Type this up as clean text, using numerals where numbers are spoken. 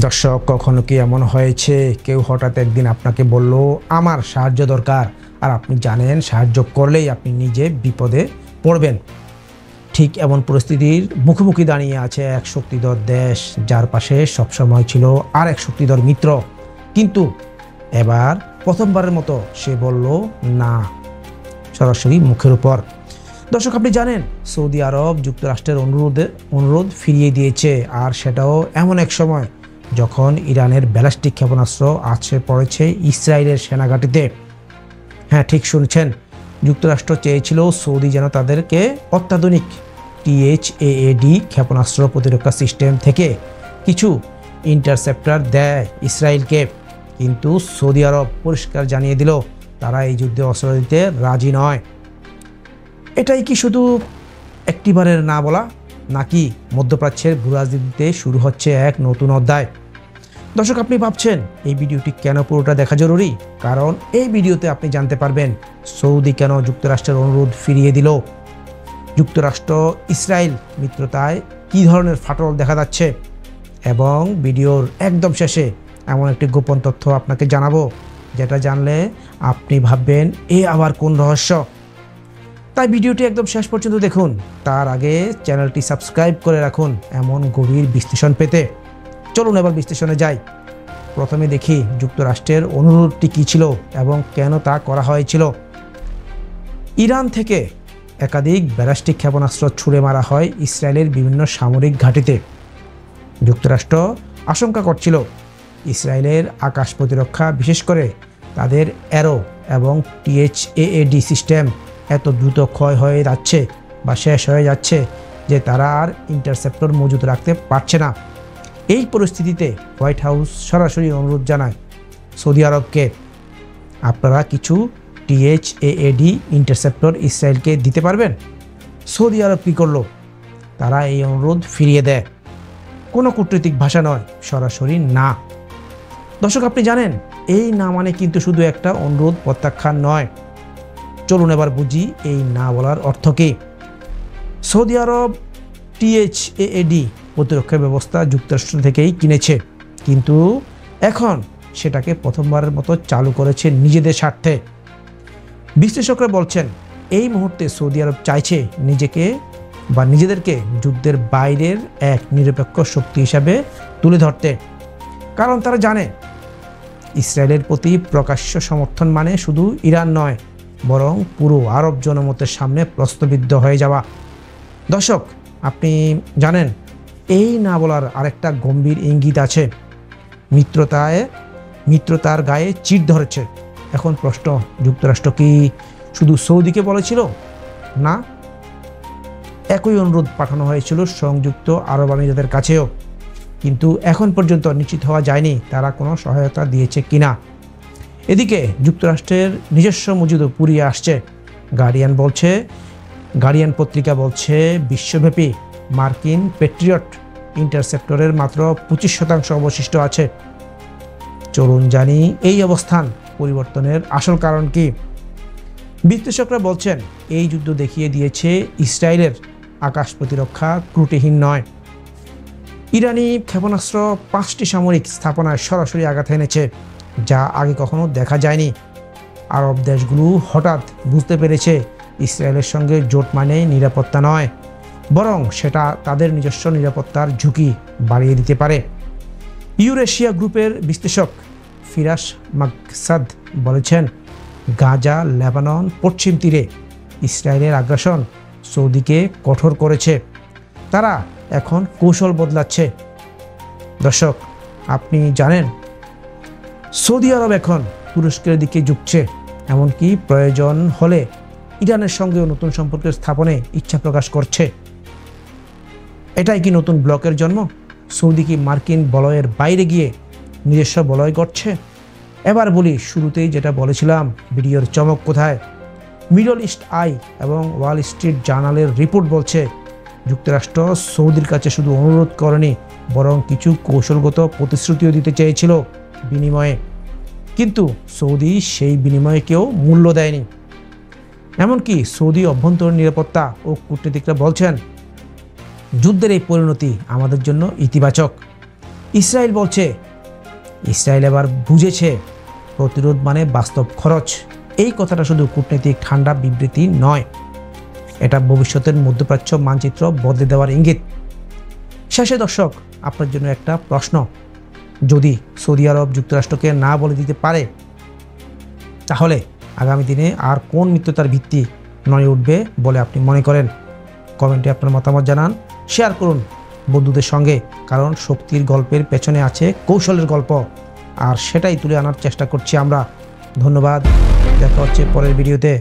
দর্শক, কখনো কি এমন হয়েছে কেউ হঠাৎ একদিন আপনাকে বলল আমার সাহায্য দরকার, আর আপনি জানেন সাহায্য করলেই আপনি নিজে বিপদে পড়বেন। ঠিক এমন পরিস্থিতির মুখোমুখি দাঁড়িয়ে আছে এক শক্তিধর দেশ, যার পাশে সবসময় ছিল আর এক শক্তিধর মিত্র। কিন্তু এবার প্রথমবারের মতো সে বলল না, সরাসরি মুখের উপর। দর্শক, আপনি জানেন সৌদি আরব যুক্তরাষ্ট্রের অনুরোধ ফিরিয়ে দিয়েছে, আর সেটাও এমন এক সময় যখন ইরানের ব্যালিস্টিক ক্ষেপণাস্ত্র আছড়ে পড়েছে ইসরায়েলের সেনাঘাঁটিতে। হ্যাঁ, ঠিক শুনছেন, যুক্তরাষ্ট্র চেয়েছিল সৌদি যেন তাদেরকে অত্যাধুনিক THAAD ক্ষেপণাস্ত্র প্রতিরক্ষা সিস্টেম থেকে কিছু ইন্টারসেপ্টর দেয় ইসরায়েলকে। কিন্তু সৌদি আরব পরিষ্কার জানিয়ে দিল তারা এই যুদ্ধে অস্ত্র দিতে রাজি নয়। এটাই কি শুধু একটিবারের না বলা, নাকি মধ্যপ্রাচ্যের ভূরাজনীতিতে শুরু হচ্ছে এক নতুন অধ্যায়? দর্শক, আপনি ভাবছেন এই ভিডিওটি কেন পুরোটা দেখা জরুরি? কারণ এই ভিডিওতে আপনি জানতে পারবেন সৌদি কেন যুক্তরাষ্ট্রের অনুরোধ ফিরিয়ে দিল, যুক্তরাষ্ট্র ইসরায়েল মিত্রতায় কী ধরনের ফাটল দেখা যাচ্ছে, এবং ভিডিওর একদম শেষে এমন একটি গোপন তথ্য আপনাকে জানাবো যেটা জানলে আপনি ভাববেন এ আবার কোন রহস্য। তাই ভিডিওটি একদম শেষ পর্যন্ত দেখুন। তার আগে চ্যানেলটি সাবস্ক্রাইব করে রাখুন এমন গভীর বিশ্লেষণ পেতে। চলুন এবার বিশ্লেষণে যাই। প্রথমে দেখি যুক্তরাষ্ট্রের অনুরোধটি কী ছিল এবং কেন তা করা হয়েছিল। ইরান থেকে একাধিক ব্যালিস্টিক ক্ষেপণাস্ত্র ছুড়ে মারা হয় ইসরায়েলের বিভিন্ন সামরিক ঘাঁটিতে। যুক্তরাষ্ট্র আশঙ্কা করছিল ইসরায়েলের আকাশ প্রতিরক্ষা, বিশেষ করে তাদের অ্যারো এবং THAAD সিস্টেম এত দ্রুত ক্ষয় হয়ে যাচ্ছে বা শেষ হয়ে যাচ্ছে যে তারা আর ইন্টারসেপ্টর মজুত রাখতে পারছে না। এই পরিস্থিতিতে হোয়াইট হাউস সরাসরি অনুরোধ জানায় সৌদি আরবকে, আপনারা কিছু THAAD ইন্টারসেপ্টর ইসরায়েলকে দিতে পারবেন? সৌদি আরব কী করলো? তারা এই অনুরোধ ফিরিয়ে দেয়। কোনো কূটনৈতিক ভাষা নয়, সরাসরি না। দর্শক, আপনি জানেন এই না মানে কিন্তু শুধু একটা অনুরোধ প্রত্যাখ্যান নয়। চলুন এবার বুঝি এই না বলার অর্থ কী। সৌদি আরব THAAD প্রতিরক্ষা ব্যবস্থা যুক্তরাষ্ট্র থেকেই কিনেছে, কিন্তু এখন সেটাকে প্রথমবারের মতো চালু করেছে নিজেদের স্বার্থে। বিশ্লেষকরা বলছেন এই মুহূর্তে সৌদি আরব চাইছে নিজেদেরকে যুদ্ধের বাইরের এক নিরপেক্ষ শক্তি হিসাবে তুলে ধরতে। কারণ তারা জানে ইসরায়েলের প্রতি প্রকাশ্য সমর্থন মানে শুধু ইরান নয়, বরং পুরো আরব জনমতের সামনে প্রশ্নবিদ্ধ হয়ে যাওয়া। দর্শক, আপনি জানেন এই না বলার আরেকটা গম্ভীর ইঙ্গিত আছে। মিত্রতার গায়ে চিট ধরেছে। এখন প্রশ্ন, যুক্তরাষ্ট্র কি শুধু সৌদিকে বলেছিল? না, একই অনুরোধ পাঠানো হয়েছিল সংযুক্ত আরব আমিরাতের কাছেও, কিন্তু এখন পর্যন্ত নিশ্চিত হওয়া যায়নি তারা কোনো সহায়তা দিয়েছে কিনা। এদিকে যুক্তরাষ্ট্রের নিজস্ব মজুদও পুড়িয়ে আসছে। গার্ডিয়ান পত্রিকা বলছে বিশ্বব্যাপী মার্কিন প্যাট্রিয়ট ইন্টারসেপ্টরের মাত্র 25% অবশিষ্ট আছে। চলুন জানি এই অবস্থান পরিবর্তনের আসল কারণ কি। বিশ্লেষকরা বলছেন এই যুদ্ধ দেখিয়ে দিয়েছে ইসরায়েলের আকাশ প্রতিরক্ষা ত্রুটিহীন নয়। ইরানি ক্ষেপণাস্ত্র 5টি সামরিক স্থাপনায় সরাসরি আঘাত এনেছে, যা আগে কখনো দেখা যায়নি। আরব দেশগুলো হঠাৎ বুঝতে পেরেছে ইসরায়েলের সঙ্গে জোট মানে নিরাপত্তা নয়, বরং সেটা তাদের নিজস্ব নিরাপত্তার ঝুঁকি বাড়িয়ে দিতে পারে। ইউরেশিয়া গ্রুপের বিশ্লেষক ফিরাস মাকসাদ বলেছেন গাজা, লেবানন, পশ্চিম তীরে ইসরায়েলের আগ্রাসন সৌদিকে কঠোর করেছে। তারা এখন কৌশল বদলাচ্ছে। দর্শক, আপনি জানেন সৌদি আরব এখন তুরস্কের দিকে ঝুঁকছে, এমনকি প্রয়োজন হলে ইরানের সঙ্গেও নতুন সম্পর্কের স্থাপনে ইচ্ছা প্রকাশ করছে। এটাই কি নতুন ব্লকের জন্ম? সৌদি কি মার্কিন বলয়ের বাইরে গিয়ে নিজস্ব বলয় গড়ছে? এবার বলি শুরুতেই যেটা বলেছিলাম, ভিডিওর চমক কোথায়। মিডল ইস্ট আই এবং ওয়াল স্ট্রিট জার্নালের রিপোর্ট বলছে যুক্তরাষ্ট্র সৌদির কাছে শুধু অনুরোধ করেনি, বরং কিছু কৌশলগত প্রতিশ্রুতিও দিতে চেয়েছিল বিনিময়ে, কিন্তু সৌদি সেই বিনিময়কেও মূল্য দেয়নি। এমনকি সৌদি অভ্যন্তরীণ নিরাপত্তা ও কূটনীতিকরা বলছেন যুদ্ধের এই পরিণতি আমাদের জন্য ইতিবাচক। ইসরায়েল বলছে, ইসরায়েল এবার বুঝেছে প্রতিরোধ মানে বাস্তব খরচ। এই কথাটা শুধু কূটনৈতিক ঠান্ডা বিবৃতি নয়, এটা ভবিষ্যতের মধ্যপ্রাচ্য মানচিত্র বদলে দেওয়ার ইঙ্গিত। শেষে দর্শক, আপনার জন্য একটা প্রশ্ন, যদি সৌদি আরব যুক্তরাষ্ট্রকে না বলে দিতে পারে, তাহলে আগামী দিনে আর কোন মিত্রতার ভিত্তি নড়ে উঠবে বলে আপনি মনে করেন? কমেন্টে আপনার মতামত জানান, শেয়ার করুন বন্ধুদের সঙ্গে, কারণ শক্তির গল্পের পেছনে আছে কৌশলের গল্প, আর সেটাই তুলে আনার চেষ্টা করছি আমরা। ধন্যবাদ, দেখা হচ্ছে পরের ভিডিওতে।